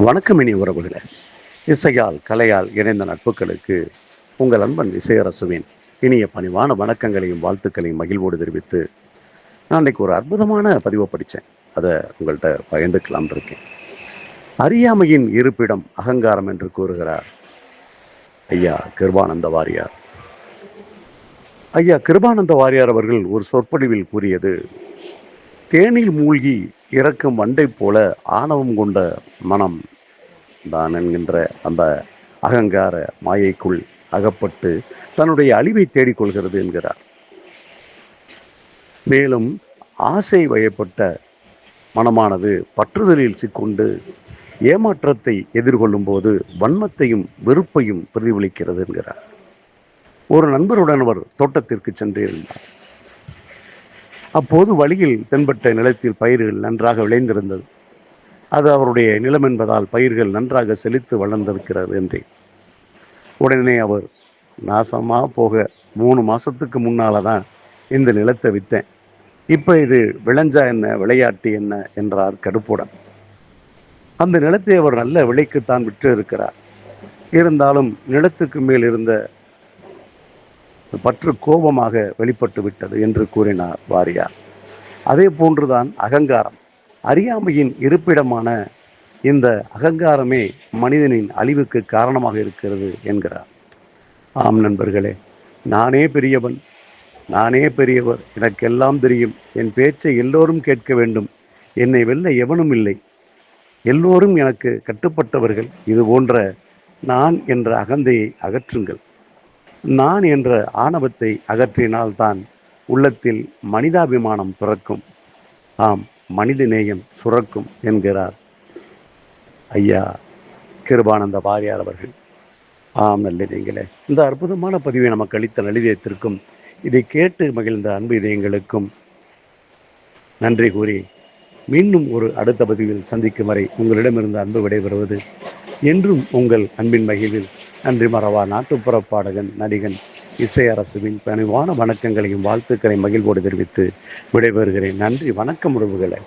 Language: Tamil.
வணக்கம் இனி உறவுகளே. இசையால் கலையால் இணைந்த நட்புகளுக்கு உங்கள் அன்பன் இசையரசுவின் இனிய பணிவான வணக்கங்களையும் வாழ்த்துக்களையும் மகிழ்வோடு தெரிவித்து, நான் இன்னைக்கு ஒரு அற்புதமான பதிவை படித்தேன். அதை உங்கள்கிட்ட பகிர்ந்துக்கலாம் இருக்கேன். அறியாமையின் இருப்பிடம் அகங்காரம் என்று கூறுகிறார் ஐயா கிருபானந்த வாரியார். ஐயா கிருபானந்த வாரியார் அவர்கள் ஒரு சொற்பொழிவில் கூறியது, தேனில் மூழ்கி இறக்கும் வண்டை போல ஆணவம் கொண்ட மனம் தான் என்கின்ற அந்த அகங்கார மாயைக்குள் அகப்பட்டு தன்னுடைய அழிவை தேடிக்கொள்கிறது என்கிறார். மேலும் ஆசை வயப்பட்ட மனமானது பற்றுதலில் சிக்கொண்டு ஏமாற்றத்தை எதிர்கொள்ளும் போது வன்மத்தையும் வெறுப்பையும் பிரதிபலிக்கிறது என்கிறார். ஒரு நண்பருடன் அவர் தோட்டத்திற்கு சென்றிருந்தார். அப்போது வழியில் தென்பட்ட நிலத்தில் பயிர்கள் நன்றாக விளைந்திருந்தது. அது அவருடைய நிலம் என்பதால் பயிர்கள் நன்றாக செழித்து வளர்ந்திருக்கிறது என்றேன். உடனே அவர், நாசமா போக 3 மாசத்துக்கு முன்னால தான் இந்த நிலத்தை விற்றேன், இப்போ இது விளைஞ்சா என்ன விளையாட்டு என்ன என்றார் கடுப்புடன். அந்த நிலத்தை அவர் நல்ல விலைக்குத்தான் விற்று இருக்கிறார். இருந்தாலும் நிலத்துக்கு மேல் இருந்த பற்று கோபமாக வெளிப்பட்டு விட்டது என்று கூறினார் வாரியார். அதே போன்றுதான் அகங்காரம். அறியாமையின் இருப்பிடமான இந்த அகங்காரமே மனிதனின் அழிவுக்கு காரணமாக இருக்கிறது என்கிறார். ஆம் நண்பர்களே, நானே பெரியவன், நானே பெரியவர், எனக்கெல்லாம் தெரியும், என் பேச்சை எல்லோரும் கேட்க வேண்டும், என்னை வெல்ல எவனும் இல்லை, எல்லோரும் எனக்கு கட்டுப்பட்டவர்கள், இது போன்ற நான் என்ற அகந்தையை அகற்றுங்கள். நான் என்ற ஆணவத்தை அகற்றினால்தான் உள்ளத்தில் மனிதாபிமானம் பிறக்கும். ஆம், மனித நேயம் சுரக்கும் என்கிறார் ஐயா கிருபானந்த வாரியார் அவர்கள். ஆம் நல்லிதயங்களே, இந்த அற்புதமான பதிவை நமக்கு அளித்த நலிதயத்திற்கும் இதை கேட்டு மகிழ்ந்த அன்பு இதயங்களுக்கும் நன்றி கூறி, மீண்டும் ஒரு அடுத்த பதிவில் சந்திக்கும் வரை உங்களிடமிருந்து அன்பு விடைபெறுவது என்றும் உங்கள் அன்பின் மகிழ்வில் நன்றி மறவா நாட்டுப்புற பாடகன் நடிகன் இசையரசுவின் பணிவான வணக்கங்களையும் வாழ்த்துக்களையும் மகிழ்வோடு தெரிவித்து விடைபெறுகிறேன். நன்றி, வணக்கம் உறவுகளே.